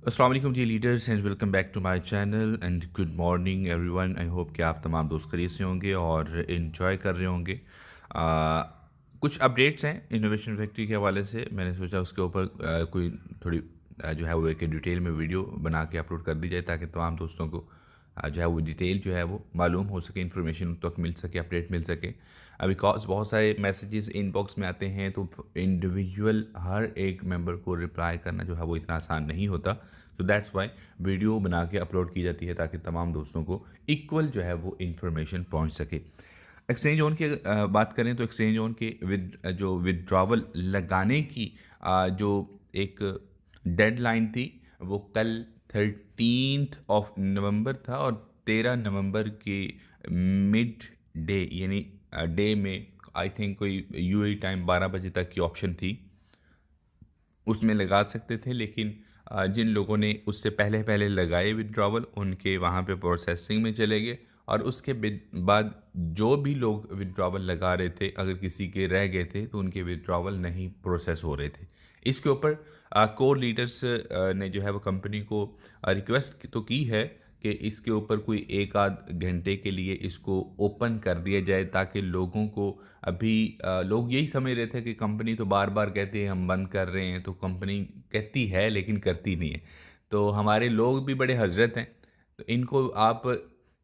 अस्सलाम वालेकुम जी leaders and welcome back to my channel and good morning everyone. I hope कि आप तमाम दोस्त खरीद से होंगे और इन्जॉय कर रहे होंगे। कुछ अपडेट्स हैं इनोवेशन फैक्ट्री के हवाले से। मैंने सोचा उसके ऊपर कोई थोड़ी जो है वो एक डिटेल में वीडियो बना के अपलोड कर दी जाए ताकि तमाम दोस्तों को जो है वो डिटेल जो है वो मालूम हो सके, इन्फॉर्मेशन उन तक मिल सके, अपडेट मिल सके। अभी बिकॉज बहुत सारे मैसेजेस इनबॉक्स में आते हैं तो इंडिविजुअल हर एक मेंबर को रिप्लाई करना जो है वो इतना आसान नहीं होता। तो दैट्स वाई वीडियो बना के अपलोड की जाती है ताकि तमाम दोस्तों को इक्वल जो है वो इन्फॉर्मेशन पहुंच सके। एक्सचेंज ऑन की बात करें तो एक्सचेंज ऑन के जो विड्रॉवल लगाने की जो एक डेडलाइन थी वो कल 13 नवंबर था और 13 नवंबर के मिड डे यानी डे में आई थिंक कोई यूएई टाइम 12 बजे तक की ऑप्शन थी, उसमें लगा सकते थे। लेकिन जिन लोगों ने उससे पहले पहले लगाए विड्रॉवल उनके वहाँ पे प्रोसेसिंग में चले गए और उसके बाद जो भी लोग विड्रॉवल लगा रहे थे अगर किसी के रह गए थे तो उनके विड्रॉवल नहीं प्रोसेस हो रहे थे। इसके ऊपर कोर लीडर्स ने जो है वो कंपनी को रिक्वेस्ट तो की है कि इसके ऊपर कोई एक आध घंटे के लिए इसको ओपन कर दिया जाए ताकि लोगों को अभी लोग यही समझ रहे थे कि कंपनी तो बार बार कहती है हम बंद कर रहे हैं, तो कंपनी कहती है लेकिन करती नहीं है। तो हमारे लोग भी बड़े हजरत हैं, तो इनको आप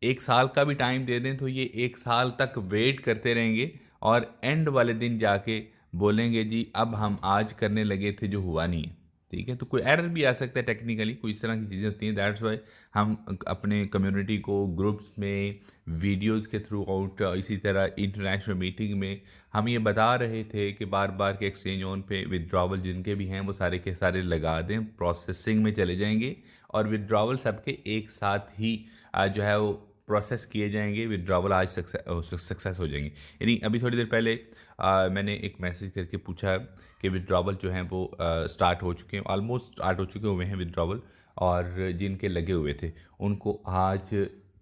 एक साल का भी टाइम दे दें तो ये एक साल तक वेट करते रहेंगे और एंड वाले दिन जाके बोलेंगे जी अब हम आज करने लगे थे जो हुआ नहीं है। ठीक है, तो कोई एरर भी आ सकता है, टेक्निकली कोई इस तरह की चीज़ें होती हैं। दैट्स वाई हम अपने कम्युनिटी को ग्रुप्स में वीडियोस के थ्रू आउट इसी तरह इंटरनेशनल मीटिंग में हम ये बता रहे थे कि बार बार के एक्सचेंज ऑन पे विड्रॉवल जिनके भी हैं वो सारे के सारे लगा दें, प्रोसेसिंग में चले जाएंगे और विड्रॉवल सबके एक साथ ही जो है वो प्रोसेस किए जाएंगे। विड्रॉवल आज सक्सेस हो जाएंगे। यानी अभी थोड़ी देर पहले मैंने एक मैसेज करके पूछा कि विड्रॉवल जो हैं वो स्टार्ट हो चुके हैं, ऑलमोस्ट स्टार्ट हो चुके हुए हैं विड्रॉवल, और जिनके लगे हुए थे उनको आज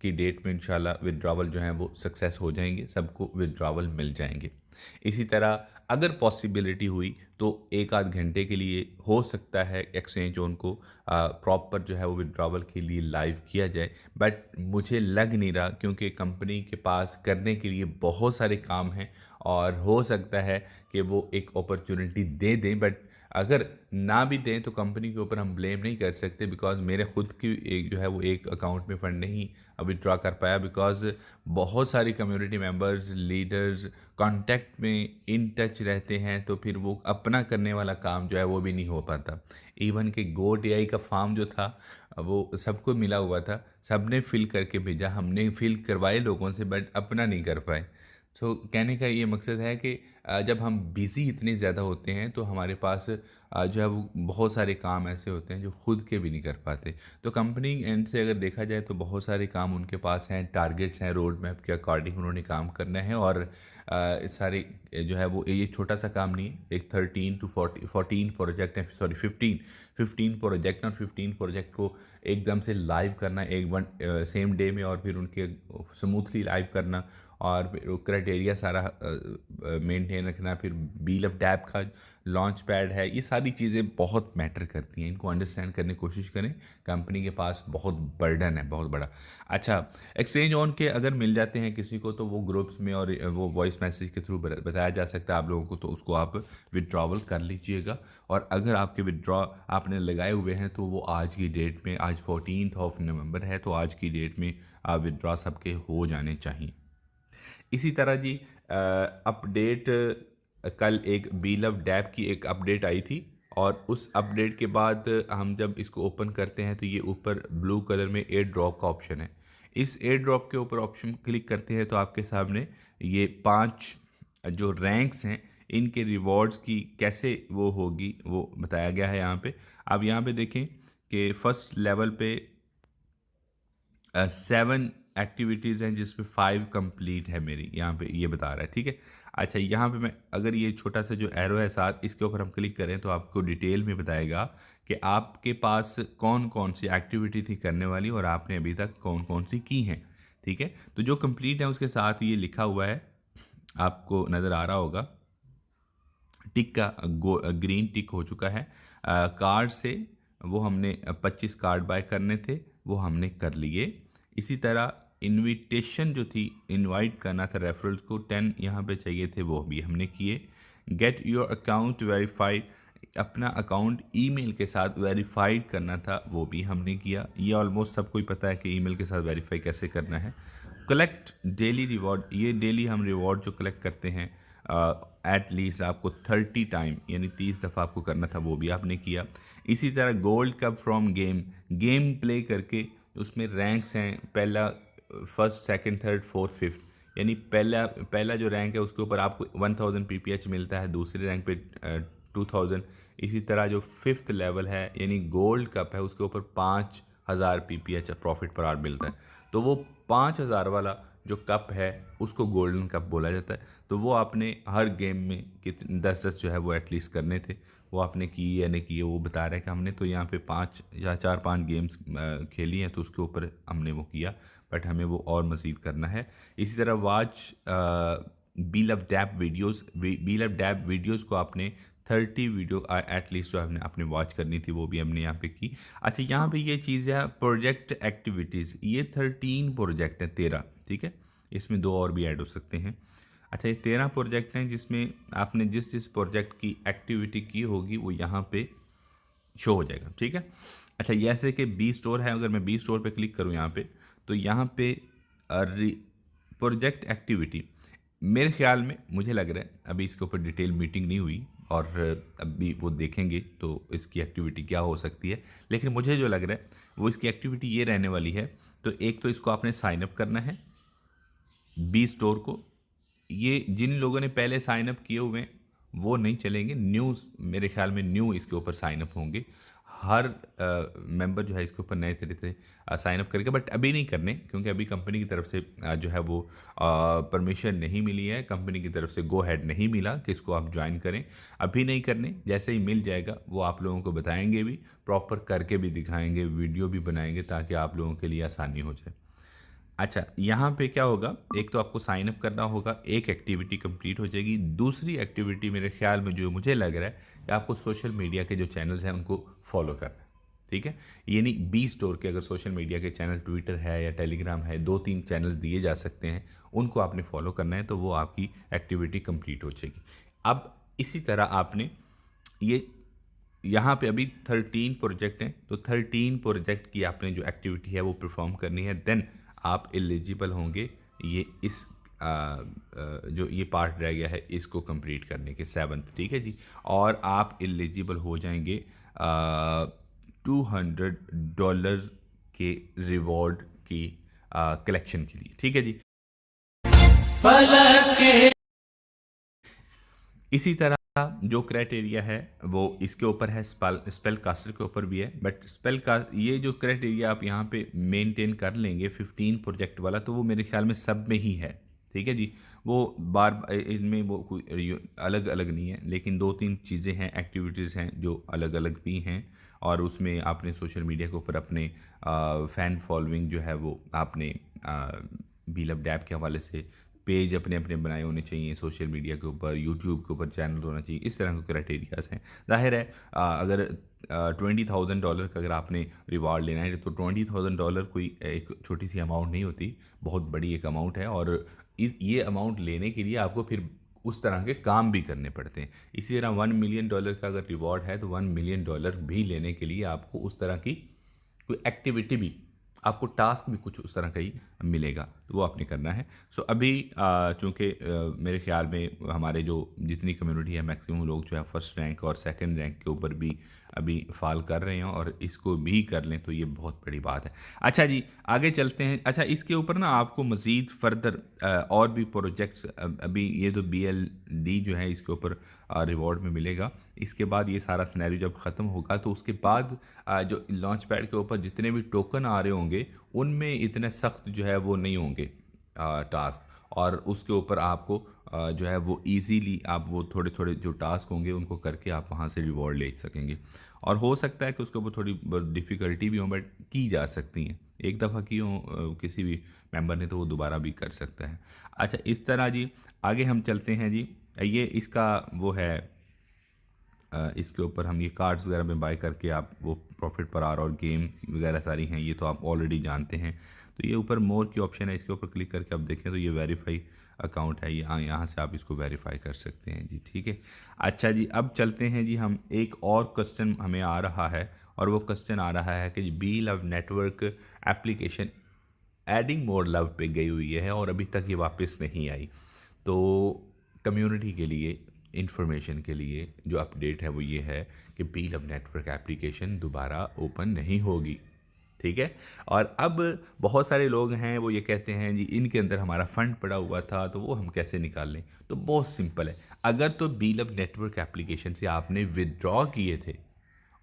की डेट में इंशाल्लाह विड्रॉवल जो हैं वो सक्सेस हो जाएंगे, सबको विड्रॉवल मिल जाएंगे। इसी तरह अगर पॉसिबिलिटी हुई तो एक आध घंटे के लिए हो सकता है एक्सचेंज ऑन को प्रॉपर जो है वो विड्रॉवल के लिए लाइव किया जाए, बट मुझे लग नहीं रहा क्योंकि कंपनी के पास करने के लिए बहुत सारे काम हैं और हो सकता है कि वो एक अपॉर्चुनिटी दे दें। बट अगर ना भी दें तो कंपनी के ऊपर हम ब्लेम नहीं कर सकते बिकॉज मेरे खुद की एक जो है वो एक अकाउंट में फ़ंड नहीं विड्रॉ कर पाया बिकॉज बहुत सारी कम्युनिटी मेंबर्स लीडर्स कांटेक्ट में इन टच रहते हैं, तो फिर वो अपना करने वाला काम जो है वो भी नहीं हो पाता। इवन कि गोट एआई का फॉर्म जो था वो सबको मिला हुआ था, सबने फिल करके भेजा, हमने फिल करवाए लोगों से बट अपना नहीं कर पाए। सो कहने का ये मकसद है कि जब हम बिज़ी इतने ज़्यादा होते हैं तो हमारे पास जो है वो बहुत सारे काम ऐसे होते हैं जो खुद के भी नहीं कर पाते। तो कंपनी एंड से अगर देखा जाए तो बहुत सारे काम उनके पास हैं, टारगेट्स हैं, रोड मैप के अकॉर्डिंग उन्होंने काम करना है और सारे जो है वो ये छोटा सा काम नहीं है। एक 13 to 14 प्रोजेक्ट हैं, सॉरी 15 प्रोजेक्ट और 15 प्रोजेक्ट को एकदम से लाइव करना एक वन सेम डे में और फिर उनके स्मूथली लाइव करना और फिर क्राइटेरिया सारा मेंटेन रखना, फिर बील ऑफ डैप का लॉन्च पैड है, ये सारी चीज़ें बहुत मैटर करती हैं। इनको अंडरस्टैंड करने की कोशिश करें। कंपनी के पास बहुत बर्डन है, बहुत बड़ा। अच्छा, एक्सचेंज ऑन के अगर मिल जाते हैं किसी को तो वो ग्रुप्स में और वो वॉइस मैसेज के थ्रू बताया जा सकता है आप लोगों को, तो उसको आप विड्रॉवल कर लीजिएगा। और अगर आपके विड्रॉ आपने लगाए हुए हैं तो वो आज की डेट में, आज 14 नवंबर है, तो आज की डेट में विड्रॉ सबके हो जाने चाहिए। इसी तरह जी अपडेट कल एक बील ऑफ डैप की एक अपडेट आई थी और उस अपडेट के बाद हम जब इसको ओपन करते हैं तो ये ऊपर ब्लू कलर में एयर ड्रॉप का ऑप्शन है। इस एयर ड्रॉप के ऊपर ऑप्शन क्लिक करते हैं तो आपके सामने ये 5 जो रैंक्स हैं इनके रिवॉर्ड्स की कैसे वो होगी वो बताया गया है यहाँ पे। अब यहाँ पे देखें कि फर्स्ट लेवल पे 7 एक्टिविटीज़ हैं जिसमें 5 कंप्लीट है मेरी, यहाँ पे ये बता रहा है। ठीक है, अच्छा यहाँ पे मैं अगर ये छोटा सा जो एरो है साथ इसके ऊपर हम क्लिक करें तो आपको डिटेल में बताएगा कि आपके पास कौन कौन सी एक्टिविटी थी करने वाली और आपने अभी तक कौन कौन सी की हैं। ठीक है, तो जो कंप्लीट है उसके साथ ये लिखा हुआ है, आपको नज़र आ रहा होगा टिक का ग्रीन टिक हो चुका है। कार्ड से वो हमने 25 कार्ड बाय करने थे, वो हमने कर लिए। इसी तरह इनविटेशन जो थी, इनवाइट करना था रेफरल्स को, 10 यहाँ पे चाहिए थे, वो भी हमने किए। गेट योर अकाउंट वेरीफाइड, अपना अकाउंट ईमेल के साथ वेरीफाइड करना था, वो भी हमने किया। ये ऑलमोस्ट सबको ही पता है कि ईमेल के साथ वेरीफाई कैसे करना है। कलेक्ट डेली रिवॉर्ड, ये डेली हम रिवॉर्ड जो कलेक्ट करते हैं एट लीस्ट आपको 30 टाइम यानी 30 दफ़ा आपको करना था, वो भी आपने किया। इसी तरह gold cup from game, game play करके उसमें रैंक्स हैं, पहला, first, second, third, fourth, fifth, यानी पहला जो रैंक है उसके ऊपर आपको 1000 पीपीएच मिलता है, दूसरे रैंक पे 2000। इसी तरह जो फिफ्थ लेवल है यानी गोल्ड कप है, उसके ऊपर 5000 पीपीएच प्रॉफिट पर आवर मिलता है। तो वो 5000 वाला जो कप है उसको गोल्डन कप बोला जाता है। तो वो आपने हर गेम में कितने 10-10 जो है वो एटलीस्ट करने थे, वो आपने किए या नहीं किए वो बता रहे हैं कि हमने तो यहाँ पे 5 या 4-5 गेम्स खेली हैं, तो उसके ऊपर हमने वो किया, बट हमें वो और मज़ीद करना है। इसी तरह watch be love dub videos को आपने 30 वीडियो एटलीस्ट जो हमने अपने वॉच करनी थी, वो भी हमने यहाँ पे की। अच्छा, यहाँ पे ये चीज़ है प्रोजेक्ट एक्टिविटीज़, ये 13 प्रोजेक्ट हैं, 13, ठीक है, इसमें 2 और भी ऐड हो सकते हैं। अच्छा, ये 13 प्रोजेक्ट हैं जिसमें आपने जिस जिस प्रोजेक्ट की एक्टिविटी की होगी वो यहाँ पे शो हो जाएगा, ठीक है। अच्छा, जैसे कि बी स्टोर है, अगर मैं बी स्टोर पे क्लिक करूँ यहाँ पे, तो यहाँ पे प्रोजेक्ट एक्टिविटी, मेरे ख्याल में मुझे लग रहा है अभी इसके ऊपर डिटेल मीटिंग नहीं हुई और अभी वो देखेंगे तो इसकी एक्टिविटी क्या हो सकती है, लेकिन मुझे जो लग रहा है वो इसकी एक्टिविटी ये रहने वाली है। तो एक तो इसको आपने साइन अप करना है बी स्टोर को। ये जिन लोगों ने पहले साइन अप किए हुए हैं वो नहीं चलेंगे, न्यू, मेरे ख्याल में न्यू इसके ऊपर साइन अप होंगे। हर मेंबर जो है इसके ऊपर नए तरह से साइन अप करेगा, बट अभी नहीं करने, क्योंकि अभी कंपनी की तरफ से जो है वो परमिशन नहीं मिली है, कंपनी की तरफ से गो हेड नहीं मिला कि इसको आप ज्वाइन करें। अभी नहीं करने, जैसे ही मिल जाएगा वो आप लोगों को बताएंगे भी, प्रॉपर करके भी दिखाएंगे, वीडियो भी बनाएंगे ताकि आप लोगों के लिए आसानी हो जाए। अच्छा, यहाँ पे क्या होगा, एक तो आपको साइन अप करना होगा, एक एक्टिविटी कंप्लीट हो जाएगी। दूसरी एक्टिविटी मेरे ख्याल में जो मुझे लग रहा है कि आपको सोशल मीडिया के जो चैनल्स हैं उनको फॉलो करना है, ठीक है। ये नहीं, बी स्टोर के अगर सोशल मीडिया के चैनल, ट्विटर है या टेलीग्राम है, 2-3 चैनल दिए जा सकते हैं, उनको आपने फॉलो करना है, तो वो आपकी एक्टिविटी कंप्लीट हो जाएगी। अब इसी तरह आपने ये यहाँ पे अभी 13 प्रोजेक्ट हैं, तो 13 प्रोजेक्ट की आपने जो एक्टिविटी है वो परफॉर्म करनी है, देन आप एलिजिबल होंगे ये इस जो ये पार्ट रह गया है इसको कंप्लीट करने के, 7th, ठीक है जी। और आप एलिजिबल हो जाएंगे $200 के रिवॉर्ड की कलेक्शन के लिए, ठीक है जी। इसी तरह जो क्राइटेरिया है वो इसके ऊपर है, स्पेल कास्टर के ऊपर भी है, बट स्पेल का ये जो क्राइटेरिया आप यहाँ पे मेंटेन कर लेंगे 15 प्रोजेक्ट वाला, तो वो मेरे ख्याल में सब में ही है, ठीक है जी। वो बार इनमें वो कोई अलग अलग नहीं है, लेकिन 2-3 चीज़ें हैं, एक्टिविटीज़ हैं जो अलग अलग भी हैं, और उसमें आपने सोशल मीडिया के ऊपर अपने फ़ैन फॉलोइंग जो है वो आपने बी लव डैब के हवाले से पेज अपने अपने बनाए होने चाहिए, सोशल मीडिया के ऊपर, यूट्यूब के ऊपर चैनल होना चाहिए, इस तरह के क्राइटेरियाज हैं। जाहिर है अगर $20,000 का अगर आपने रिवार्ड लेना है तो $20,000 कोई एक छोटी सी अमाउंट नहीं होती, बहुत बड़ी एक अमाउंट है, और ये अमाउंट लेने के लिए आपको फिर उस तरह के काम भी करने पड़ते हैं। इसी तरह $1 मिलियन का अगर रिवॉर्ड है तो $1 मिलियन भी लेने के लिए आपको उस तरह की कोई एक्टिविटी भी, आपको टास्क भी कुछ उस तरह का ही मिलेगा, तो वो आपने करना है। सो अभी चूँकि मेरे ख्याल में हमारे जो जितनी कम्युनिटी है मैक्सिमम लोग जो है फर्स्ट रैंक और सेकंड रैंक के ऊपर भी अभी फॉल कर रहे हैं, और इसको भी कर लें तो ये बहुत बड़ी बात है। अच्छा जी, आगे चलते हैं। अच्छा, इसके ऊपर ना आपको मज़ीद फर्दर और भी प्रोजेक्ट्स, अभी ये तो BLD जो है इसके ऊपर रिवॉर्ड में मिलेगा। इसके बाद ये सारा सिनेरियो जब ख़त्म होगा तो उसके बाद जो लॉन्च पैड के ऊपर जितने भी टोकन आ रहे होंगे उनमें इतने सख्त जो है वो नहीं होंगे टास्क, और उसके ऊपर आपको जो है वो इजीली आप वो थोड़े थोड़े जो टास्क होंगे उनको करके आप वहाँ से रिवॉर्ड ले सकेंगे। और हो सकता है कि उसके ऊपर थोड़ी डिफ़िकल्टी भी हो, बट की जा सकती हैं, एक दफ़ा की हो किसी भी मेंबर ने तो वो दोबारा भी कर सकता है। अच्छा, इस तरह जी आगे हम चलते हैं जी। ये इसका वो है इसके ऊपर हम ये कार्ड्स वगैरह में बाय करके आप वो प्रॉफिट पर आ रहा और गेम वगैरह सारी हैं, ये तो आप ऑलरेडी जानते हैं। तो ये ऊपर मोर की ऑप्शन है, इसके ऊपर क्लिक करके आप देखें तो ये वेरीफाई अकाउंट है, यहाँ से आप इसको वेरीफाई कर सकते हैं जी। ठीक है, अच्छा जी, अब चलते हैं जी, हम एक और क्वेश्चन हमें आ रहा है, और वो क्वेश्चन आ रहा है कि G B love network application adding more love पे गई हुई है और अभी तक ये वापस नहीं आई। तो कम्युनिटी के लिए, इंफॉर्मेशन के लिए जो अपडेट है वो ये है कि बी लव नेटवर्क एप्लीकेशन दोबारा ओपन नहीं होगी। ठीक है, और अब बहुत सारे लोग हैं वो ये कहते हैं जी इनके अंदर हमारा फ़ंड पड़ा हुआ था तो वो हम कैसे निकाल लें। तो बहुत सिंपल है, अगर तो बी लव नेटवर्क एप्लीकेशन से आपने विदड्रॉ किए थे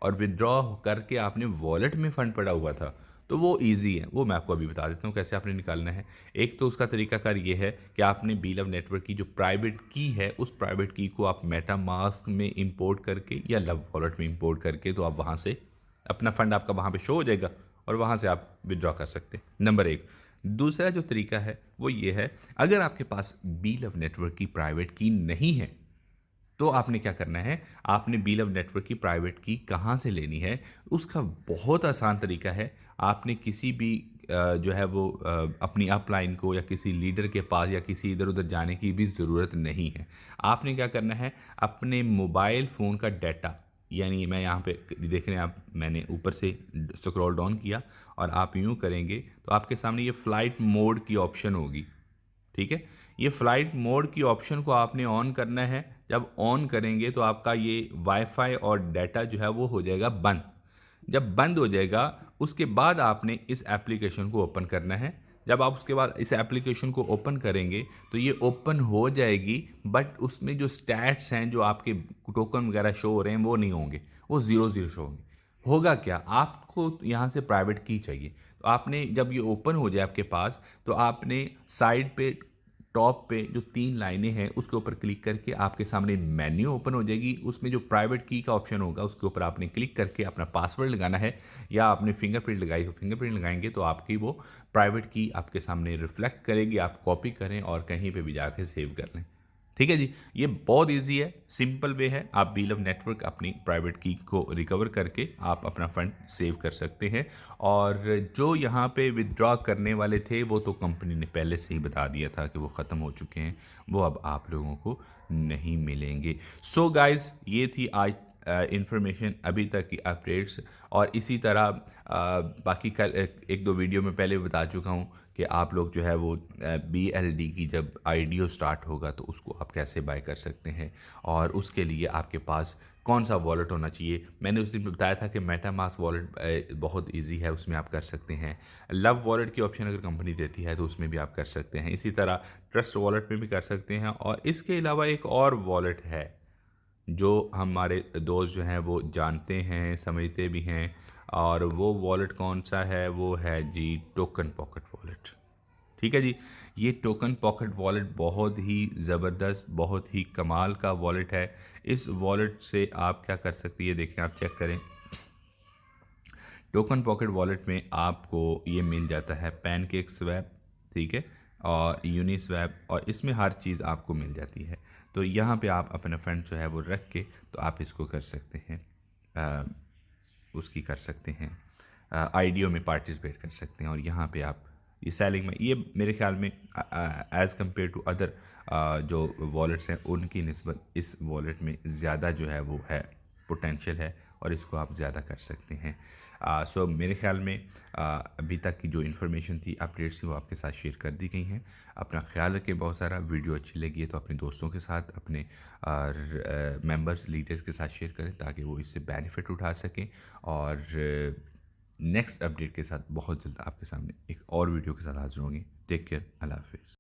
और विदड्रॉ करके आपने वॉलेट में फ़ंड पड़ा हुआ था तो वो इजी है, वो मैं आपको अभी बता देता हूँ कैसे आपने निकालना है। एक तो उसका तरीकाकार ये है कि आपने बी लव नेटवर्क की जो प्राइवेट की है उस प्राइवेट की को आप मेटा मास्क में इंपोर्ट करके या लव वॉलेट में इंपोर्ट करके, तो आप वहाँ से अपना फ़ंड आपका वहाँ पे शो हो जाएगा और वहाँ से आप विदड्रॉ कर सकते हैं, नंबर एक। दूसरा जो तरीका है वो ये है, अगर आपके पास बी लव नेटवर्क की प्राइवेट की नहीं है तो आपने क्या करना है, आपने बी लव नेटवर्क की प्राइवेट की कहाँ से लेनी है, उसका बहुत आसान तरीका है। आपने किसी भी जो है वो अपनी अपलाइन को या किसी लीडर के पास या किसी इधर उधर जाने की भी ज़रूरत नहीं है। आपने क्या करना है, अपने मोबाइल फ़ोन का डाटा, यानी मैं यहाँ पे देख रहे हैं आप, मैंने ऊपर से स्क्रॉल डाउन किया और आप यूँ करेंगे तो आपके सामने ये फ़्लाइट मोड की ऑप्शन होगी। ठीक है, ये फ़्लाइट मोड की ऑप्शन को आपने ऑन करना है। जब ऑन करेंगे तो आपका ये वाईफाई और डाटा जो है वो हो जाएगा बंद। जब बंद हो जाएगा उसके बाद आपने इस एप्लीकेशन को ओपन करना है। जब आप उसके बाद इस एप्लीकेशन को ओपन करेंगे तो ये ओपन हो जाएगी, बट उसमें जो स्टैट्स हैं, जो आपके टोकन वगैरह शो हो रहे हैं वो नहीं होंगे, वो ज़ीरो ज़ीरो शो होंगे। होगा क्या, आपको यहाँ से प्राइवेट की चाहिए, तो आपने जब ये ओपन हो जाए आपके पास तो आपने साइड पे टॉप पे जो 3 लाइनें हैं उसके ऊपर क्लिक करके आपके सामने मेन्यू ओपन हो जाएगी। उसमें जो प्राइवेट की का ऑप्शन होगा उसके ऊपर आपने क्लिक करके अपना पासवर्ड लगाना है, या आपने फिंगरप्रिंट लगाई तो फिंगरप्रिंट लगाएंगे तो आपकी वो प्राइवेट की आपके सामने रिफ्लेक्ट करेगी। आप कॉपी करें और कहीं पे भी जाके सेव कर लें। ठीक है जी, ये बहुत इजी है, सिंपल वे है। आप बी लव नेटवर्क अपनी प्राइवेट की को रिकवर करके आप अपना फंड सेव कर सकते हैं। और जो यहाँ पे विदड्रॉ करने वाले थे वो तो कंपनी ने पहले से ही बता दिया था कि वो ख़त्म हो चुके हैं, वो अब आप लोगों को नहीं मिलेंगे। सो गाइस, ये थी आज इंफॉर्मेशन, अभी तक की अपडेट्स। और इसी तरह बाकी कल एक दो वीडियो में पहले बता चुका हूँ कि आप लोग जो है वो BLD की जब IDO स्टार्ट होगा तो उसको आप कैसे बाय कर सकते हैं, और उसके लिए आपके पास कौन सा वॉलेट होना चाहिए। मैंने उस दिन बताया था कि मेटा मास्क वॉलेट बहुत इजी है, उसमें आप कर सकते हैं। लव वॉलेट की ऑप्शन अगर कंपनी देती है तो उसमें भी आप कर सकते हैं। इसी तरह ट्रस्ट वॉलेट में भी कर सकते हैं। और इसके अलावा एक और वॉलेट है जो हमारे दोस्त जो हैं वो जानते हैं, समझते भी हैं, और वो वॉलेट कौन सा है, वो है जी टोकन पॉकेट वॉलेट। ठीक है जी, ये टोकन पॉकेट वॉलेट बहुत ही ज़बरदस्त, बहुत ही कमाल का वॉलेट है। इस वॉलेट से आप क्या कर सकते हैं, ये देखें, आप चेक करें। टोकन पॉकेट वॉलेट में आपको ये मिल जाता है पैनकेक स्वैप, ठीक है, और यूनिस्वैप, और इसमें हर चीज़ आपको मिल जाती है। तो यहाँ पे आप अपना फंड जो है वो रख के तो आप इसको कर सकते हैं, उसकी कर सकते हैं, IDO में पार्टिसिपेट कर सकते हैं। और यहाँ पे आप ये सेलिंग में, ये मेरे ख्याल में एज़ कम्पेयर टू अदर जो वॉलेट्स हैं उनकी निस्बत इस वॉलेट में ज़्यादा जो है वो है, पोटेंशियल है, और इसको आप ज़्यादा कर सकते हैं। सो मेरे ख्याल में अभी तक की जो इन्फॉर्मेशन थी, अपडेट्स थी, वो आपके साथ शेयर कर दी गई हैं। अपना ख्याल रखें बहुत सारा। वीडियो अच्छी लगी है तो अपने दोस्तों के साथ, अपने मेंबर्स, लीडर्स के साथ शेयर करें ताकि वो इससे बेनिफिट उठा सकें। और नेक्स्ट अपडेट के साथ बहुत जल्द आपके सामने एक और वीडियो के साथ हाजिर होंगे। टेक केयर, अल्लाह हाफिज़।